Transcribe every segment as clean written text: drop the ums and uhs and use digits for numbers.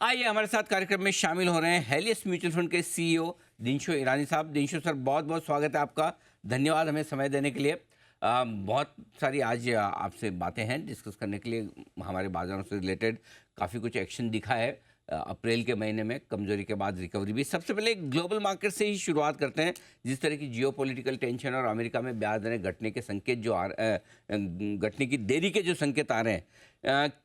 आइए हमारे साथ कार्यक्रम में शामिल हो रहे हैं हेलियस म्यूचुअल फंड के सीईओ दिनशो ईरानी साहब। दिनशो सर, बहुत बहुत स्वागत है आपका। धन्यवाद हमें समय देने के लिए। बहुत सारी आज आपसे बातें हैं डिस्कस करने के लिए। हमारे बाजारों से रिलेटेड काफ़ी कुछ एक्शन दिखा है अप्रैल के महीने में, कमजोरी के बाद रिकवरी भी। सबसे पहले ग्लोबल मार्केट से ही शुरुआत करते हैं। जिस तरह की जियोपॉलिटिकल टेंशन और अमेरिका में ब्याज दरें घटने के संकेत जो घटने की देरी के जो संकेत आ रहे हैं,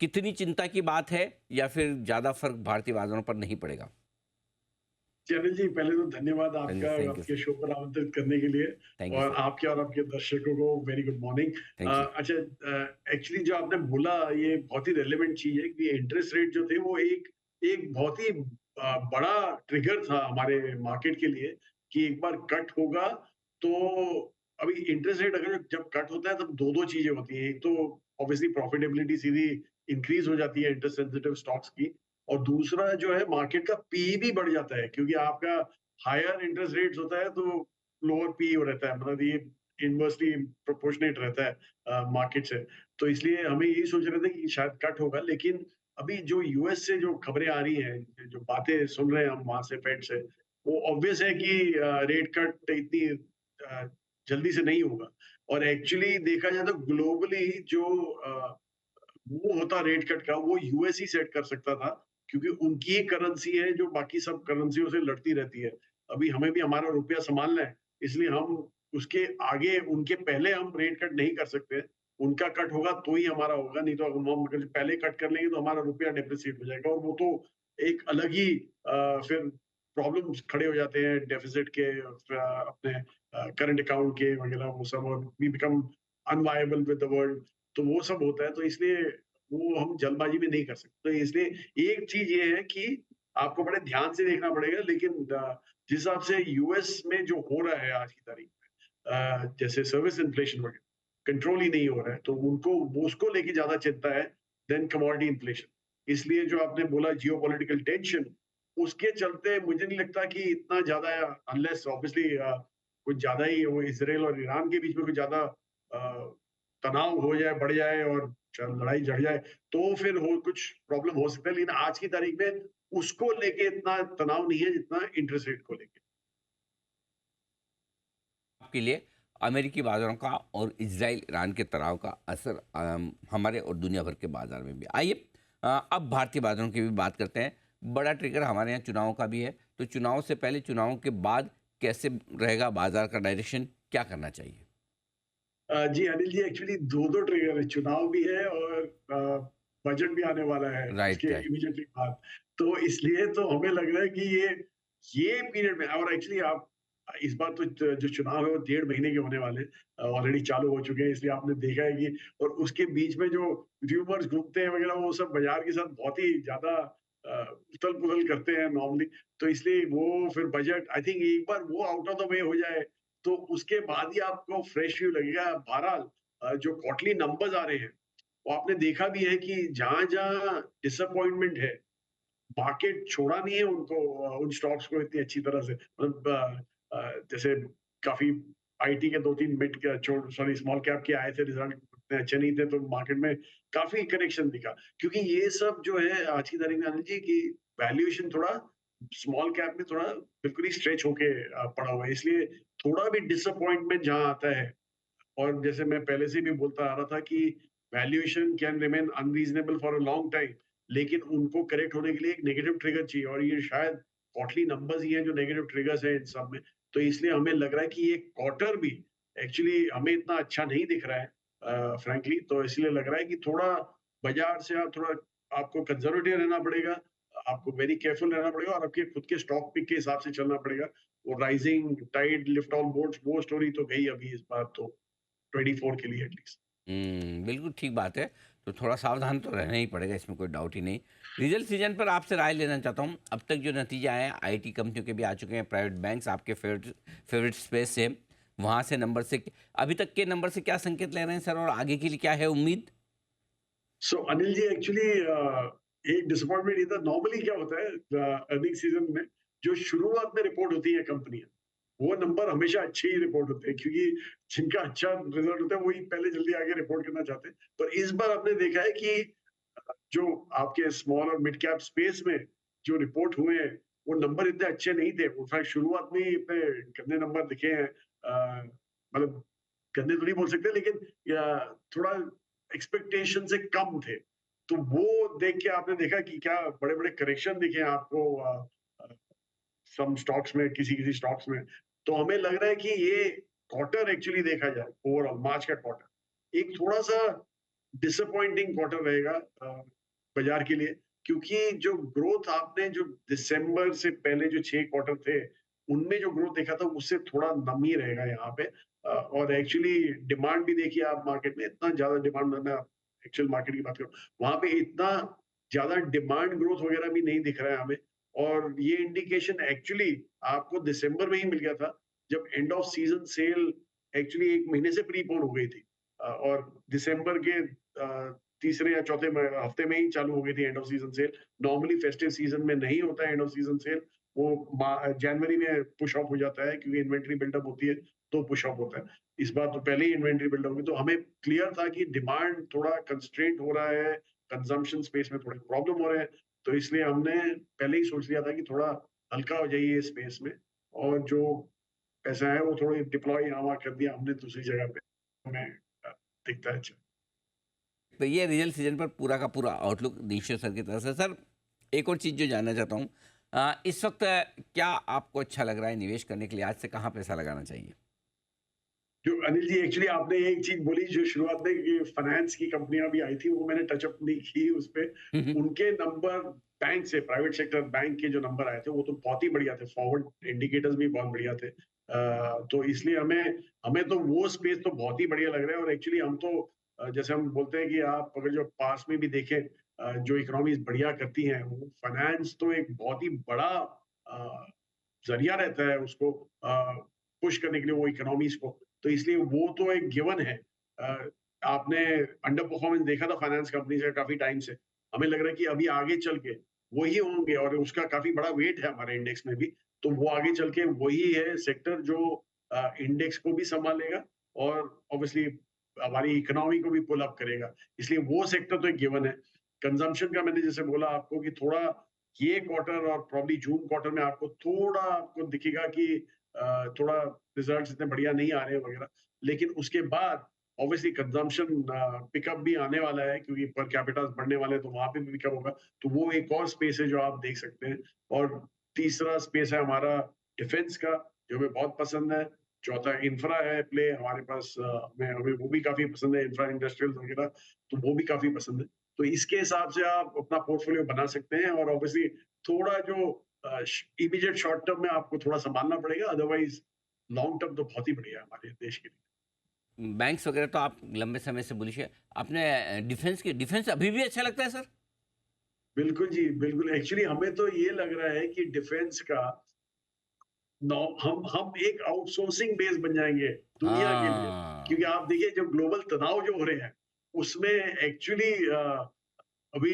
कितनी चिंता की बात है या फिर ज़्यादा फर्क भारतीय बाजारों पर नहीं पड़ेगा? जी, अनिल जी, पहले तो धन्यवाद चलिए, आपका थैंक यू आपके सर। शो पर आमंत्रित करने के लिए थैंक यू और सर। आपके दर्शकों को very good morning. Thank you. अच्छा, एक्चुअली जो आपने बोला ये बहुत ही रेलेवेंट चीज़ है कि इंटरेस्ट रेट जो थे वो एक एक बहुत ही बड़ा ट्रिगर था हमारे मार्केट के लिए कि एक बार कट होगा तो अभी इंटरेस्ट रेट अगर जब कट होता है तब 2-2 चीज़ें होती हैं। एक तो ऑब्वियसली प्रॉफिटेबिलिटी सीधी इंक्रीज़ हो जाती है इंटरेस्ट सेंसिटिव स्टॉक्स की और दूसरा जो है मार्केट का पी भी बढ़ जाता है क्योंकि आपका हायर इंटरेस्ट रेट्स होता है तो लोअर पी रहता है, मतलब ये इनवर्सली प्रोपोर्शनेट रहता है मार्केट से। तो इसलिए हमें यही सोच रहे थे कि शायद कट होगा, लेकिन अभी जो यूएस से जो खबरें आ रही हैं, जो बातें सुन रहे हैं हम वहां से फेड से, वो ऑब्वियस है कि रेट कट इतनी जल्दी से नहीं होगा। और एक्चुअली देखा जाए तो ग्लोबली जो वो होता रेट कट का वो यूएस ही सेट कर सकता था क्योंकि उनकी ही करेंसी है जो बाकी सब करेंसियों से लड़ती रहती है। अभी हमें भी हमारा रुपया संभालना है, इसलिए हम उसके आगे उनके पहले हम रेट कट नहीं कर सकते। उनका कट होगा तो ही हमारा होगा, नहीं तो हम अगर पहले कट कर लेंगे तो हमारा रुपया डेप्रिसिएट हो जाएगा और वो तो एक अलग ही फिर प्रॉब्लम्स खड़े हो जाते हैं डेफिसिट के, अपने करंट अकाउंट के वगैरह वो सब, और we become unviable with the world. तो वो सब होता है, तो इसलिए वो हम जल्दबाजी में नहीं कर सकते। तो इसलिए एक चीज़ ये है कि आपको बड़े ध्यान से देखना पड़ेगा, लेकिन जिस हिसाब से यूएस में जो हो रहा है आज की तारीख में, जैसे सर्विस इन्फ्लेशन वगैरह कंट्रोल ही नहीं हो रहा है, तो उनको वो उसको लेके ज़्यादा चिंता है देन कमोडिटी इन्फ्लेशन। इसलिए जो आपने बोला जियोपॉलिटिकल टेंशन, उसके चलते मुझे नहीं लगता कि इतना ज़्यादा, अनलेस ऑब्वियसली कुछ ज़्यादा ही वो इज़राइल और ईरान के बीच में कुछ ज़्यादा अ, तनाव हो जाए, बढ़ जाए और लड़ाई झड़ जाए, तो फिर हो कुछ प्रॉब्लम हो सकता है, लेकिन आज की तारीख में उसको लेके इतना तनाव नहीं है जितना इंटरेस्ट रेट को लेके। आपके लिए अमेरिकी बाजारों का और इजराइल ईरान के तनाव का असर हमारे और दुनिया भर के बाजार में भी। आइए अब भारतीय बाजारों की भी बात करते हैं। बड़ा ट्रिगर हमारे यहाँ चुनाव का भी है, तो चुनाव से पहले, चुनाव के बाद कैसे रहेगा बाजार का डायरेक्शन, क्या करना चाहिए? जी, अनिल जी, एक्चुअली 2-2 ट्रिगर है, चुनाव भी है और बजट भी आने वाला है इसके राइट, राइट। इमीडिएटली बाद। तो इसलिए तो हमें लग रहा है कि ये पीरियड में, और एक्चुअली आप इस बार तो जो चुनाव है वो 1.5 महीने के होने वाले हैं, ऑलरेडी चालू हो चुके हैं, इसलिए आपने देखा है कि और उसके बीच में जो र्यूमर्स घूमते हैं वगैरह, वो सब बाजार के साथ बहुत ही ज़्यादा उथल-पुथल करते हैं नॉर्मली। तो इसलिए वो फिर बजट आई थिंक एक बार वो आउट ऑफ द वे हो जाए तो उसके बाद ही आपको फ्रेश व्यू लगेगा। बहरहाल जो क्वार्टरली नंबर्स आ रहे हैं, वो आपने देखा भी है कि जहाँ-जहाँ डिसअपॉइंटमेंट है, मार्केट छोड़ा नहीं है उनको, उन स्टॉक्स को इतनी अच्छी तरह से, मतलब जैसे काफ़ी आईटी के 2-3 मिड के सॉरी स्मॉल कैप के आए थे रिजल्ट, उतने अच्छे नहीं थे, तो मार्केट में काफ़ी करेक्शन दिखा। क्योंकि ये सब जो है आज की तारीख में आनंद जी, कि वैल्यूएशन थोड़ा स्मॉल कैप में थोड़ा बिल्कुल ही स्ट्रेच होके पड़ा हुआ है। इसलिए थोड़ा भी डिसअपॉइंटमेंट जहाँ आता है, और जैसे मैं पहले से भी बोलता आ रहा था कि valuation can remain unreasonable for a long time, लेकिन उनको करेक्ट होने के लिए एक नेगेटिव ट्रिगर चाहिए, और ये शायद क्वार्टरली नंबर्स ही हैं जो नेगेटिव ट्रिगर्स हैं इन सब में। तो इसलिए हमें लग रहा है कि ये क्वार्टर भी एक्चुअली हमें इतना अच्छा नहीं दिख रहा है फ्रैंकली। तो इसलिए लग रहा है कि थोड़ा बाजार से आप थोड़ा, आपको कंजर्वेटिव रहना पड़ेगा, आपको वेरी केयरफुल रहना पड़ेगा और आपके खुद के स्टॉक पिक के हिसाब से चलना पड़ेगा। वो rising tide lift all boats वो स्टोरी तो गई अभी इस बार तो 24 के लिए एटलीस्ट। बिल्कुल ठीक बात है। तो थोड़ा सावधान तो रहना ही पड़ेगा, इसमें कोई डाउट ही नहीं। रिजल्ट सीजन पर आपसे राय लेना चाहता हूँ। अब तक जो नतीजे आए हैं, आईटी कंपनियों के भी आ चुके हैं, प्राइवेट बैंक्स आपके फेवरेट फेवरेट स्पेस से, वहाँ से नंबर से अभी तक के नंबर से क्या संकेत ले रहे हैं सर, और आगे के लिए क्या है उम्मीद? सो अनिल जी, एक्चुअली एक डिसअपॉइंटमेंट ये था, नॉर्मली क्या होता है अर्निंग सीजन में जो शुरुआत में रिपोर्ट होती है कंपनियां, वो नंबर हमेशा अच्छे ही रिपोर्ट होते हैं क्योंकि जिनका अच्छा रिजल्ट होता है वही पहले जल्दी आगे रिपोर्ट करना चाहते हैं। तो इस बार आपने देखा है कि जो आपके स्मॉल और मिड कैप स्पेस में जो रिपोर्ट हुए हैं, वो नंबर इतने अच्छे नहीं थे। इनफैक्ट शुरुआत में ही इतने गंदे नंबर दिखे हैं। मतलब गंदे तो नहीं बोल सकते, लेकिन या थोड़ा एक्सपेक्टेशन से कम थे। तो वो देख के आपने देखा कि क्या बड़े-बड़े करेक्शन दिखे आपको सम स्टॉक्स में, किसी-किसी स्टॉक्स में। तो हमें लग रहा है कि ये क्वार्टर एक्चुअली देखा जाए, ओवरऑल मार्च का क्वार्टर, एक थोड़ा-सा डिसअपॉइंटिंग क्वार्टर रहेगा बाजार के लिए, क्योंकि जो ग्रोथ आपने जो दिसंबर से पहले जो 6 क्वार्टर थे, उनमें जो ग्रोथ देखा था उससे थोड़ा नम ही रहेगा यहाँ पे। और एक्चुअली डिमांड भी देखिए आप मार्केट में, इतना ज़्यादा डिमांड, मैं एक्चुअल मार्केट की बात करूँ, वहाँ पे इतना ज़्यादा डिमांड ग्रोथ वगैरह भी नहीं दिख रहा है हमें। और ये इंडिकेशन एक्चुअली आपको दिसंबर में ही मिल गया था, जब end off season cell actually 1 महीने से प्रीपोन हो गई थी। और दिसंबर के तीसरे या चौथे हफ्ते में ही चालू हो गई थी end off season cell. Normally festive season में नहीं होता है एंड ऑफ सीजन सेल, वो जनवरी में पुश ऑफ हो जाता है, क्योंकि इन्वेंटरी बिल्डअप होती है, तो पुश ऑफ होता है। इस बार तो पहले ही इन्वेंटरी बिल्डअप हुई, तो हमें क्लियर था कि डिमांड थोड़ा कंस्ट्रेंट हो रहा है, कंजम्पशन स्पेस में थोड़े प्रॉब्लम हो रहे हैं। तो इसलिए हमने पहले ही सोच लिया था कि थोड़ा हल्का हो जाइए इस स्पेस में, और जो पैसा है वो थोड़ी डिप्लॉय यहाँ-वहाँ कर दिया हमने दूसरी जगह पे। हमें दिखता है अच्छा। तो ये रिजल्ट सीजन पर पूरा का पूरा आउटलुक निश्चित सर की तरफ से। सर, एक और चीज़ जो जानना चाहता हूँ, इस वक्त क्या आपको अच्छा लग रहा है निवेश करने के लिए? आज से कहाँ पैसा लगाना चाहिए? जो अनिल जी, एक्चुअली आपने एक चीज़ बोली जो शुरुआत में, कि फाइनेंस की कंपनियाँ भी आई थी, वो मैंने टच अप नहीं की उस पे। हुँ, हुँ। उनके नंबर बैंक से, प्राइवेट सेक्टर बैंक के जो नंबर आए थे, वो तो बहुत ही बढ़िया थे। फॉरवर्ड इंडिकेटर्स भी बहुत बढ़िया थे। तो इसलिए हमें हमें तो वो स्पेस तो बहुत ही बढ़िया लग रहा है। और एक्चुअली हम तो जैसे हम बोलते हैं कि आप अगर जो पास में भी देखें, जो इकोनॉमीज़ बढ़िया करती हैं, वो फाइनेंस तो एक बहुत ही बड़ा अ, ज़रिया रहता है उसको पुश करने के लिए, वो इकोनॉमीज़ को। तो इसलिए वो तो एक गिवन है। अ, आपने अंडर परफॉर्मेंस देखा था फाइनेंस कंपनी से काफ़ी टाइम से। हमें लग रहा है कि अभी आगे चल के वही होंगे, और उसका काफ़ी बड़ा वेट है हमारे इंडेक्स में भी। तो वो आगे चल के वही है सेक्टर जो इंडेक्स को भी सँभालेगा, और ऑब्वियसली हमारी इकोनॉमी को भी पुल अप करेगा। इसलिए वो सेक्टर तो एक गिवन है। कंज़म्पशन का मैंने जैसे बोला आपको कि थोड़ा ये क्वार्टर और प्रोबब्ली जून क्वार्टर में आपको थोड़ा आपको दिखेगा कि थोड़ा रिजल्ट्स इतने बढ़िया नहीं आ रहे हैं वगैरह। लेकिन उसके बाद ऑब्वियसली कंजम्पशन पिकअप भी आने वाला है, क्योंकि पर कैपिटा बढ़ने वाले हैं, तो वहाँ पे भी पिकअप होगा। तो वो एक और स्पेस है जो आप देख सकते हैं। और तीसरा स्पेस है हमारा डिफेंस का, जो हमें बहुत पसंद है। चौथा इंफ्रा है प्ले हमारे पास, हमें हमें वो भी काफ़ी पसंद है, इंफ्रा इंडस्ट्रियल वगैरह, तो वो भी काफ़ी पसंद है। तो इसके हिसाब से आप अपना पोर्टफोलियो बना सकते हैं। और ऑब्वियसली थोड़ा जो इमीडिएट शॉर्ट टर्म में आपको थोड़ा संभालना पड़ेगा, अदरवाइज लॉन्ग टर्म तो बहुत ही बढ़िया है हमारे देश के लिए। बैंक्स वगैरह तो आप लंबे समय से बुलिश है। आपने डिफेंस अभी भी अच्छा लगता है सर? बिल्कुल जी, बिल्कुल। एक्चुअली हमें तो ये लग रहा है कि डिफेंस का नौ हम एक आउटसोर्सिंग बेस बन जाएँगे दुनिया के लिए। हाँ। क्योंकि आप देखिए जो ग्लोबल तनाव जो हो रहे हैं, उसमें एक्चुअली अभी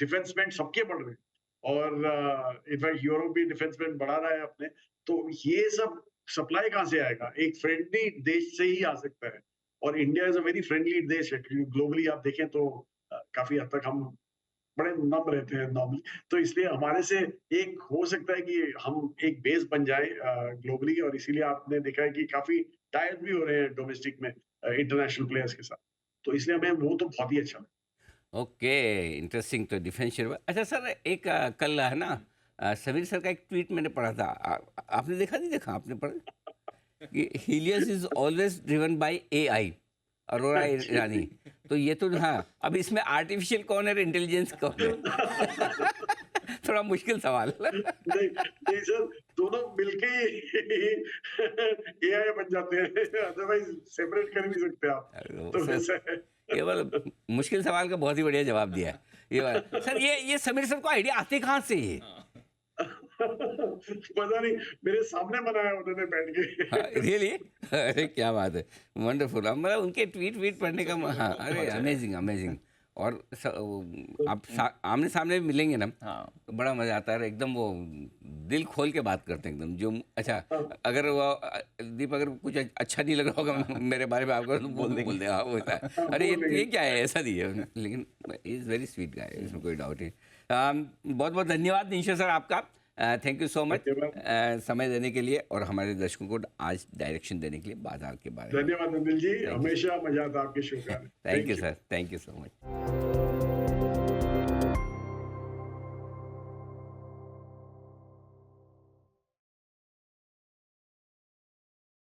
डिफेंस स्पेंड सबके बढ़ रहे हैं। और इनफैक्ट यूरोप भी डिफेंस स्पेंड बढ़ा रहा है अपने। तो ये सब सप्लाई कहाँ से आएगा? एक फ्रेंडली देश से ही आ सकता है। और India is a very friendly देश है, क्योंकि ग्लोबली आप देखें तो काफ़ी हद तक हम बड़े नम रहते हैं नॉर्मली। तो इसलिए हमारे से एक हो सकता है कि हम एक बेस बन जाएँ ग्लोबली। और इसीलिए आपने देखा है कि काफ़ी टाई भी हो रहे हैं डोमेस्टिक में इंटरनेशनल प्लेयर्स के साथ। तो इसलिए हमें वो तो बहुत ही अच्छा लगा। Okay, interesting. तो डिफेंस शेयर हुआ। अच्छा सर, एक कल है ना, समीर सर का एक ट्वीट मैंने पढ़ा था। आपने देखा, नहीं देखा? आपने पढ़ा कि Helios is always driven by AI, Arora ji, Irani. तो ये तो हाँ, अब इसमें आर्टिफिशियल कौन है और इंटेलिजेंस कौन है? थोड़ा मुश्किल सवाल। नहीं, नहीं सर, दोनों मिलके ही एआई बन जाते हैं, अदरवाइज़ सेपरेट कर नहीं सकते आप। तो सर, वैसा है। केवल मुश्किल सवाल का बहुत ही बढ़िया जवाब दिया है। सर, ये समीर सर को आइडिया आते कहाँ से ये? पता नहीं, मेरे सामने बनाया उन्होंने बैठ हाँ, के। रियली? अरे क्या बात है! वंडरफुल। मतलब उनके ट्वीट पढ़ने का हाँ, अरे अमेजिंग, अमेजिंग। और आप आमने सामने मिलेंगे ना हाँ तो बड़ा मजा आता है, एकदम वो दिल खोल के बात करते हैं एकदम। जो अच्छा, अगर वो दीप अगर कुछ अच्छा नहीं लग रहा होगा मेरे बारे में आपको तो बोल देगा, वो होता है अरे ये क्या है, ऐसा नहीं है, लेकिन इज़ वेरी स्वीट गाय, इसमें कोई डाउट नहीं। बहुत बहुत धन्यवाद निशा सर आपका, थैंक यू सो मच समय देने के लिए और हमारे दर्शकों को आज डायरेक्शन देने के लिए बाजार के बारे में। धन्यवाद अनिल जी, हमेशा मजा आता आपके शो का। Thank you sir, thank you so much.